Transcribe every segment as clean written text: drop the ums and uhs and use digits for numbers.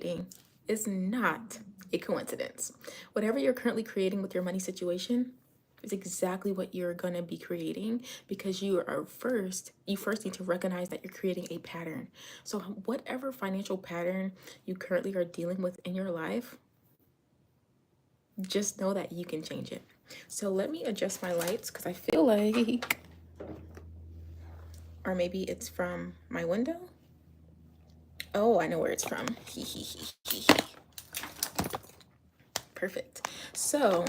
creating is not a coincidence. Whatever you're currently creating with your money situation is exactly what you're going to be creating, because you first need to recognize that you're creating a pattern. So whatever financial pattern you currently are dealing with in your life, just know that you can change it. So let me adjust my lights, because I feel like, or maybe it's from my window. Oh, I know where it's from. Perfect. So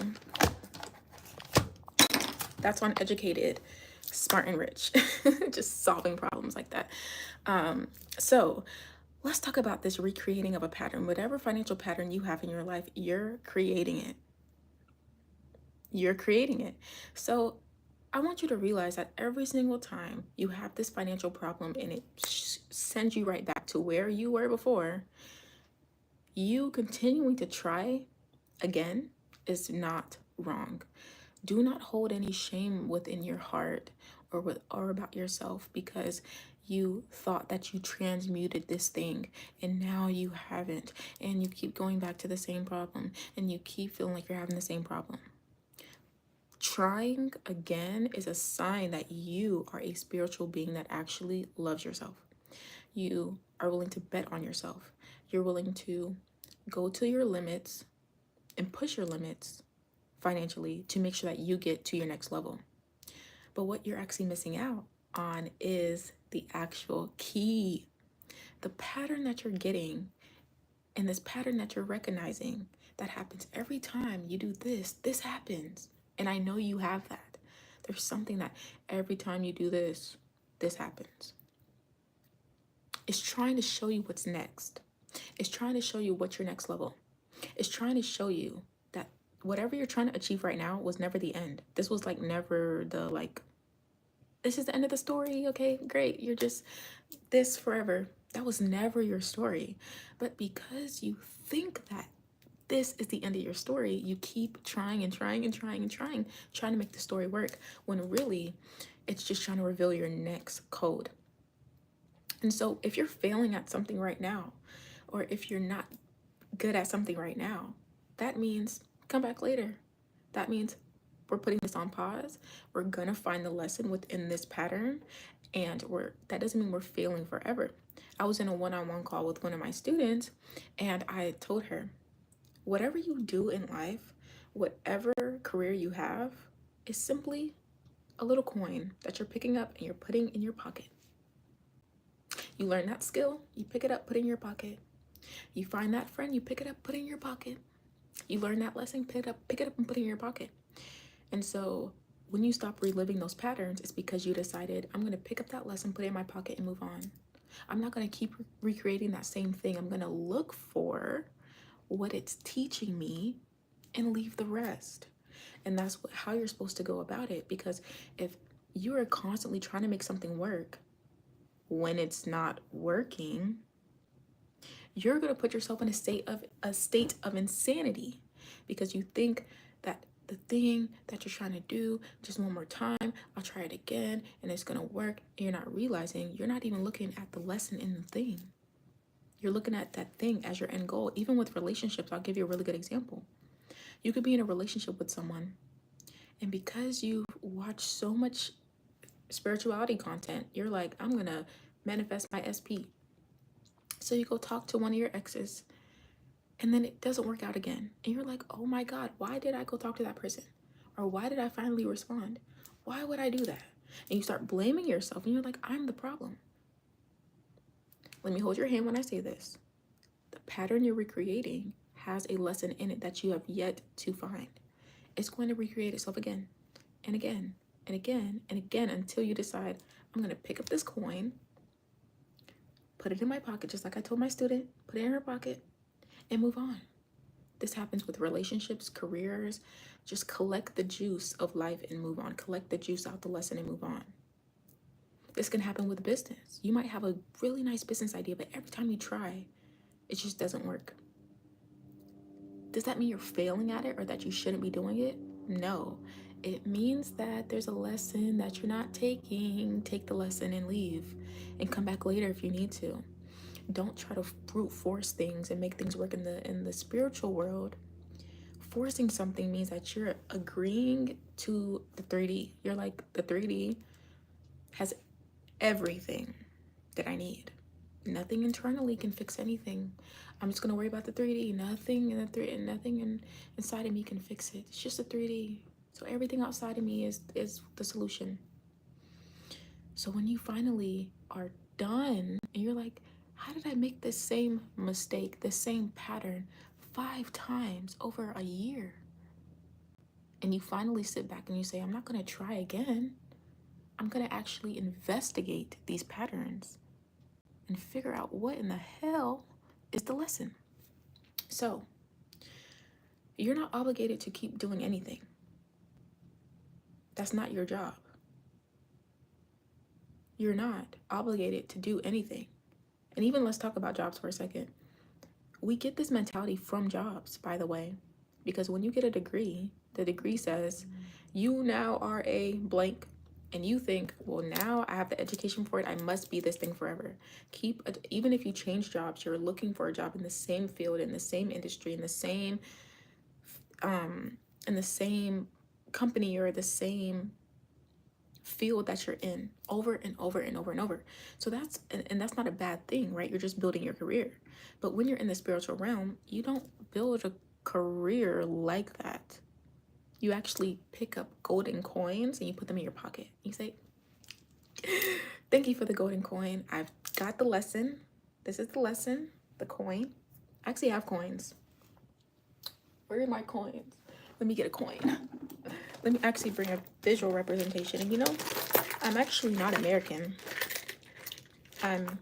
that's on educated, smart, and rich. Just solving problems like that. So let's talk about this recreating of a pattern. Whatever financial pattern you have in your life, you're creating it. You're creating it. So I want you to realize that every single time you have this financial problem and it sends you right back to where you were before, you continuing to try again is not wrong. Do not hold any shame within your heart or about yourself because you thought that you transmuted this thing and now you haven't, and you keep going back to the same problem and you keep feeling like you're having the same problem. Trying again is a sign that you are a spiritual being that actually loves yourself. You are willing to bet on yourself. You're willing to go to your limits and push your limits financially to make sure that you get to your next level. But what you're actually missing out on is the actual key, the pattern that you're getting, and this pattern that you're recognizing that happens every time you do this. This happens. And I know you have that. There's something that every time you do this, this happens. It's trying to show you what's next. It's trying to show you what's your next level. It's trying to show you that whatever you're trying to achieve right now was never the end. This was like never the this is the end of the story. Okay, great. You're just this forever. That was never your story. But because you think that this is the end of your story, you keep trying and trying and trying and trying to make the story work, when really it's just trying to reveal your next code. And so if you're failing at something right now, or if you're not good at something right now, that means come back later. That means we're putting this on pause. We're gonna find the lesson within this pattern, and that doesn't mean we're failing forever. I was in a one-on-one call with one of my students, and I told her, whatever you do in life, whatever career you have, is simply a little coin that you're picking up and you're putting in your pocket. You learn that skill, you pick it up, put it in your pocket. You find that friend, you pick it up, put it in your pocket. You learn that lesson, pick it up and put it in your pocket. And so when you stop reliving those patterns, it's because you decided, I'm going to pick up that lesson, put it in my pocket, and move on. I'm not going to keep recreating that same thing. I'm going to look for what it's teaching me and leave the rest. And that's how you're supposed to go about it. Because if you are constantly trying to make something work when it's not working, you're going to put yourself in a state of insanity, because you think that the thing that you're trying to do, just one more time, I'll try it again and it's going to work. And you're not realizing, you're not even looking at the lesson in the thing. You're looking at that thing as your end goal. Even with relationships, I'll give you a really good example. You could be in a relationship with someone, and because you watch so much spirituality content, you're like, I'm going to manifest my SP. So you go talk to one of your exes, and then it doesn't work out again. And you're like, oh my God, why did I go talk to that person? Or why did I finally respond? Why would I do that? And you start blaming yourself, and you're like, I'm the problem. Let me hold your hand when I say this. The pattern you're recreating has a lesson in it that you have yet to find. It's going to recreate itself again and again and again and again until you decide, I'm going to pick up this coin, put it in my pocket, just like I told my student, put it in her pocket, and move on. This happens with relationships, careers. Just collect the juice of life and move on. Collect the juice out the lesson and move on. This can happen with business. You might have a really nice business idea, but every time you try, it just doesn't work. Does that mean you're failing at it or that you shouldn't be doing it? No. It means that there's a lesson that you're not taking. Take the lesson and leave, and come back later if you need to. Don't try to brute force things and make things work in the spiritual world. Forcing something means that you're agreeing to the 3D. You're like, the 3D has everything that I need. Nothing internally can fix anything. I'm just gonna worry about the 3D. Nothing in the 3D, nothing inside of me can fix it. It's just a 3D. So everything outside of me is the solution. So when you finally are done and you're like, how did I make this same mistake, this same pattern 5 times over a year? And you finally sit back and you say, I'm not gonna try again. I'm gonna actually investigate these patterns and figure out what in the hell is the lesson. So you're not obligated to keep doing anything. That's not your job. You're not obligated to do anything. And even let's talk about jobs for a second. We get this mentality from jobs, by the way, because when you get a degree, the degree says you now are a blank, and you think, well, now I have the education for it, I must be this thing forever. Even if you change jobs, you're looking for a job in the same field, in the same industry, in the same company or the same field that you're in over and over and over and over. So that's not a bad thing, right? You're just building your career. But when you're in the spiritual realm, you don't build a career like that. You actually pick up golden coins and you put them in your pocket. You say, thank you for the golden coin. I've got the lesson. This is the lesson, the coin. I actually have coins. Where are my coins? Let me get a coin. Let me actually bring a visual representation. And you know, I'm actually not American. I'm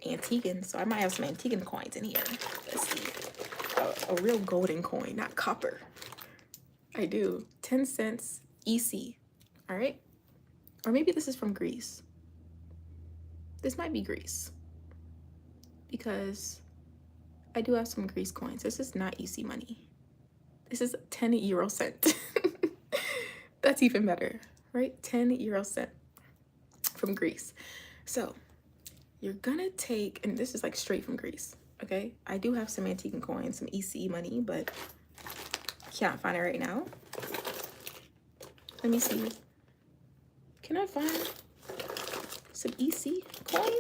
Antiguan, so I might have some Antiguan coins in here. Let's see. A real golden coin, not copper. I do. 10 cents EC. All right? Or maybe this is from Greece. This might be Greece. Because I do have some Greece coins. This is not EC money. This is 10 euro cent. That's even better, right? 10 euro cent from Greece. So you're gonna take, and this is like straight from Greece, okay? I do have some Antiguan coins, some EC money, but can't find it right now. Let me see. Can I find some EC coin?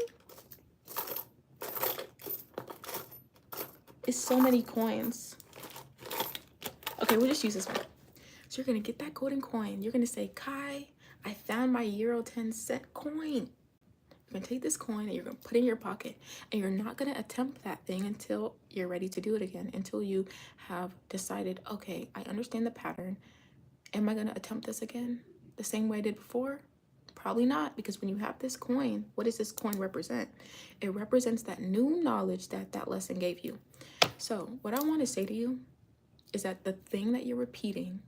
It's so many coins. Okay, we'll just use this one. So you're gonna get that golden coin. You're gonna say, Kai, I found my euro 10 cent coin. You're gonna take this coin and you're gonna put it in your pocket, and you're not gonna attempt that thing until you're ready to do it again, until you have decided, okay, I understand the pattern. Am I gonna attempt this again the same way I did before? Probably not, because when you have this coin, what does this coin represent? It represents that new knowledge that that lesson gave you. So what I want to say to you is that the thing that you're repeating,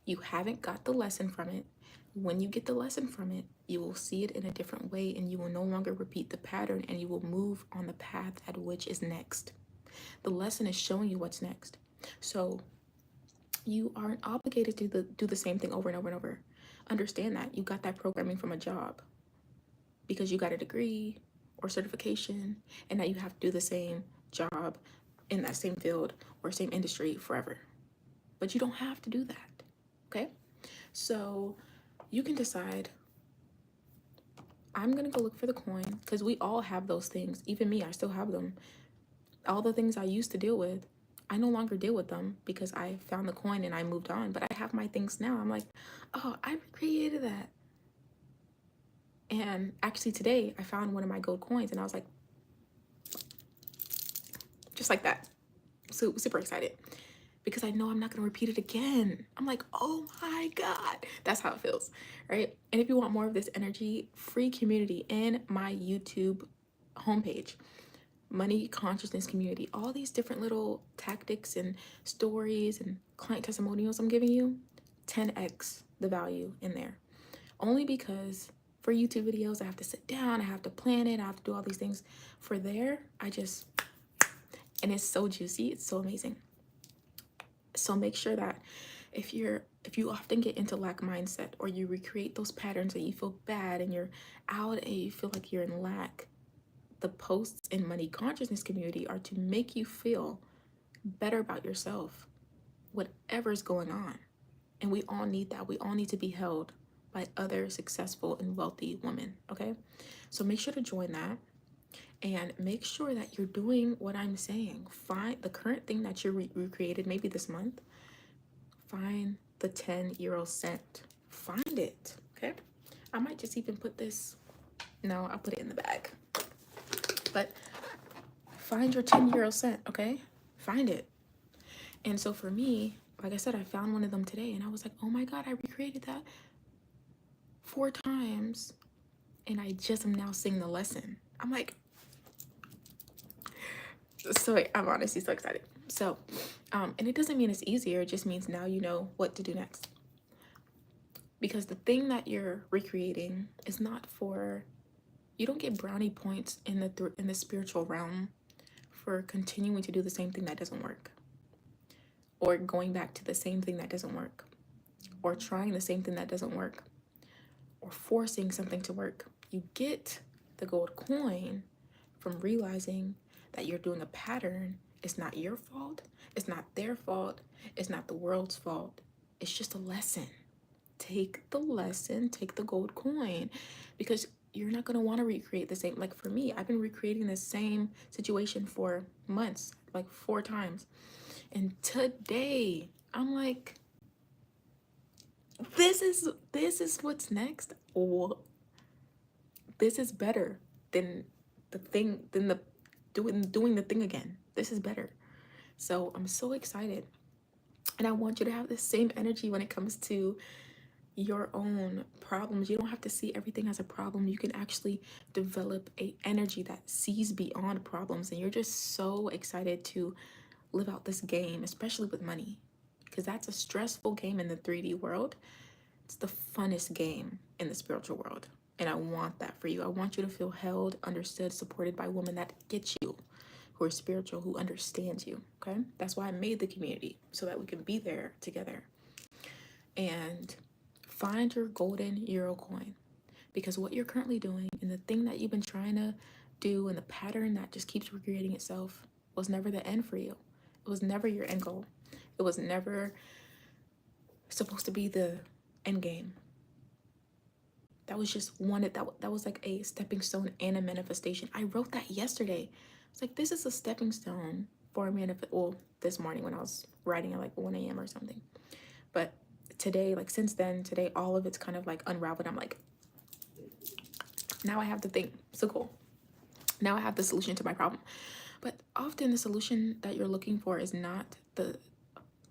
you haven't got the lesson from it. When you get the lesson from it, you will see it in a different way, and you will no longer repeat the pattern, and you will move on the path at which is next. The lesson is showing you what's next. So you aren't obligated to do the same thing over and over and over. Understand that you got that programming from a job because you got a degree or certification, and now you have to do the same job in that same field or same industry forever. But you don't have to do that, okay? So you can decide, I'm gonna go look for the coin, because we all have those things. Even me, I still have them. All the things I used to deal with, I no longer deal with them because I found the coin and I moved on. But I have my things now. I'm like, oh, I recreated that. And actually today I found one of my gold coins and I was like, just like that. So super excited because I know I'm not going to repeat it again. I'm like, oh my God, that's how it feels, right? And if you want more of this energy, free community in my YouTube homepage, money consciousness community, all these different little tactics and stories and client testimonials I'm giving you, 10x the value in there. Only because for YouTube videos, I have to sit down, I have to plan it, I have to do all these things. For there, and it's so juicy, it's so amazing. So make sure that if you often get into lack mindset, or you recreate those patterns that you feel bad and you're out and you feel like you're in lack, the posts in money consciousness community are to make you feel better about yourself, whatever's going on. And we all need that. We all need to be held by other successful and wealthy women, okay? So make sure to join that, and make sure that you're doing what I'm saying. Find the current thing that you recreated maybe this month. Find the 10-euro cent. Find it, okay? I might just even put this, no, I'll put it in the bag. But find your 10-euro cent, okay? Find it. And so for me, like I said, I found one of them today, and I was like, oh my God, I recreated that 4 times, and I just am now seeing the lesson. I'm like, so I'm honestly so excited. So, and it doesn't mean it's easier. It just means now you know what to do next. Because the thing that you're recreating is not for, you don't get brownie points in the spiritual realm for continuing to do the same thing that doesn't work, or going back to the same thing that doesn't work, or trying the same thing that doesn't work, or forcing something to work. You get the gold coin from realizing that you're doing a pattern. It's not your fault. It's not their fault. It's not the world's fault. It's just a lesson. Take the lesson, take the gold coin, because you're not going to want to recreate the same. Like for me, I've been recreating the same situation for months, like 4 times. And today I'm like, this is what's next. Or this is better than the doing the thing again. This is better. So I'm so excited. And I want you to have the same energy when it comes to your own problems. You don't have to see everything as a problem. You can actually develop a energy that sees beyond problems. And you're just so excited to live out this game, especially with money, because that's a stressful game in the 3D world. It's the funnest game in the spiritual world. And I want that for you. I want you to feel held, understood, supported by women that get you, who are spiritual, who understand you, okay? That's why I made the community, so that we can be there together. And find your golden euro coin, because what you're currently doing and the thing that you've been trying to do and the pattern that just keeps recreating itself was never the end for you. It was never your end goal. It was never supposed to be the end game. That was just that was like a stepping stone and a manifestation. I wrote that yesterday. It's like, this is a stepping stone for a well, this morning when I was writing at like 1 a.m. or something. But today, like since then, today, all of it's kind of like unraveled. I'm like, now I have the thing. So cool. Now I have the solution to my problem. But often the solution that you're looking for is not the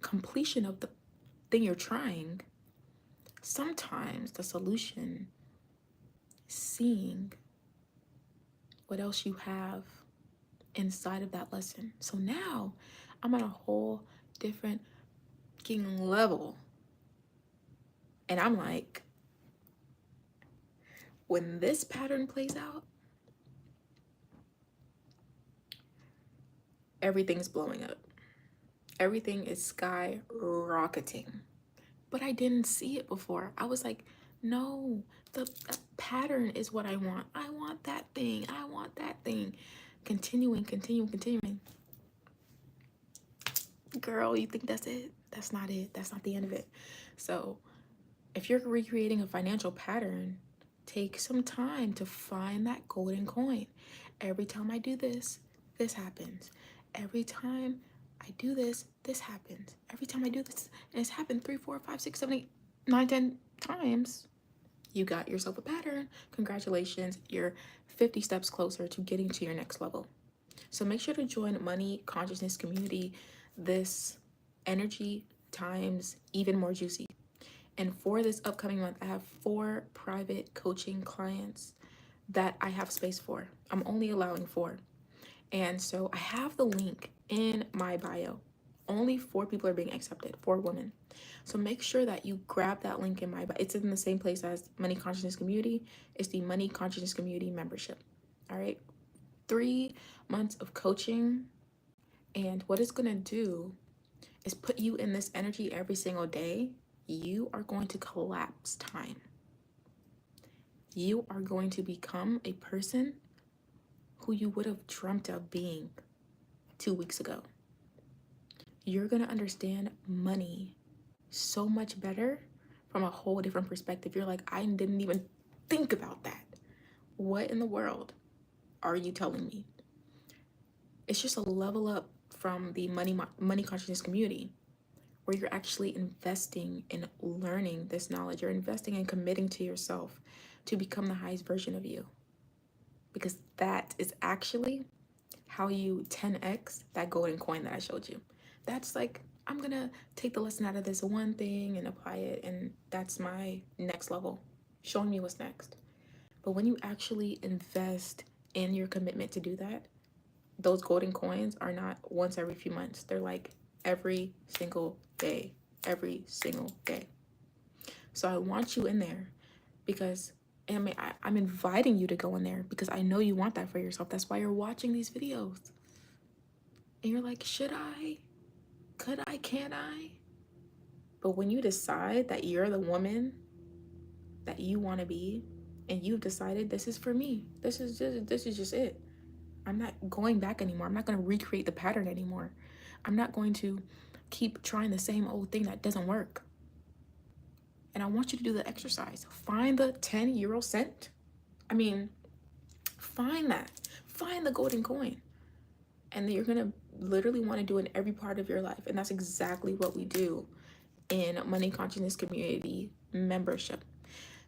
completion of the thing you're trying. Sometimes the solution is seeing what else you have inside of that lesson. So now I'm at a whole different level. And I'm like, when this pattern plays out, everything's blowing up. Everything is skyrocketing. But I didn't see it before. I was like, no, the pattern is what I want. I want that thing. I want that thing. Continuing. Girl, you think that's it? That's not it. That's not the end of it. So if you're recreating a financial pattern, take some time to find that golden coin. Every time I do this, this happens. Every time I do this, this happens. Every time I do this, and it's happened 3, 4, 5, 6, 7, 8, 9, 10 times. You got yourself a pattern. Congratulations. You're 50 steps closer to getting to your next level. So make sure to join Money Consciousness Community. This energy times even more juicy. And for this upcoming month, I have 4 private coaching clients that I have space for. I'm only allowing 4. And so I have the link in my bio. Only 4 people are being accepted, 4 women. So make sure that you grab that link in my bio. It's in the same place as Money Consciousness Community. It's the Money Consciousness Community membership. All right. 3 months of coaching. And what it's going to do is put you in this energy every single day. You are going to collapse time. You are going to become a person who you would have dreamt of being 2 weeks ago. You're going to understand money so much better from a whole different perspective. You're like, I didn't even think about that. What in the world are you telling me? It's just a level up from the money consciousness community, where you're actually investing in learning this knowledge. You're investing in committing to yourself to become the highest version of you. Because that is actually how you 10x that golden coin that I showed you. That's like, I'm gonna take the lesson out of this one thing and apply it, and that's my next level, showing me what's next. But when you actually invest in your commitment to do that, those golden coins are not once every few months. They're like every single day, every single day. So I want you in there because I'm inviting you to go in there because I know you want that for yourself. That's why you're watching these videos. And you're like, should I? Could I? Can I? But when you decide that you're the woman that you want to be, and you've decided this is for me, this is just it. I'm not going back anymore. I'm not going to recreate the pattern anymore. I'm not going to keep trying the same old thing that doesn't work. And I want you to do the exercise. Find the 10 euro cent. Find that. Find the golden coin. And then you're going to literally want to do it in every part of your life. And that's exactly what we do in Money Consciousness Community membership.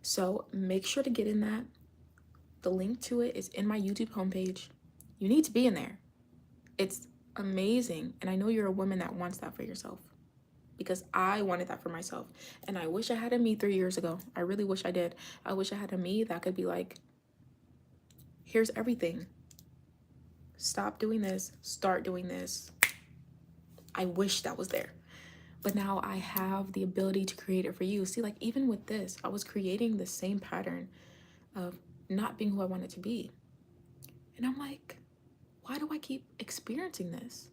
So make sure to get in that. The link to it is in my YouTube homepage. You need to be in there. It's amazing. And I know you're a woman that wants that for yourself, because I wanted that for myself. And I wish I had a me 3 years ago. I really wish I did. I wish I had a me that could be like, here's everything. Stop doing this. Start doing this. I wish that was there. But now I have the ability to create it for you. See, like even with this, I was creating the same pattern of not being who I wanted to be. And I'm like, why do I keep experiencing this?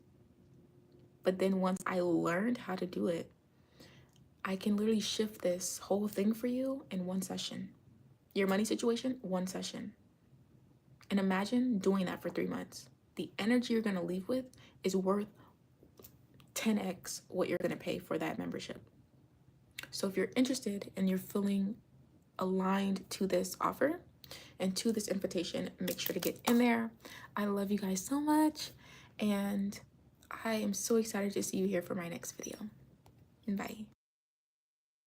But then once I learned how to do it, I can literally shift this whole thing for you in one session. Your money situation, one session. And imagine doing that for 3 months. The energy you're going to leave with is worth 10x what you're going to pay for that membership. So if you're interested and you're feeling aligned to this offer and to this invitation, make sure to get in there. I love you guys so much, and I am so excited to see you here for my next video. Bye.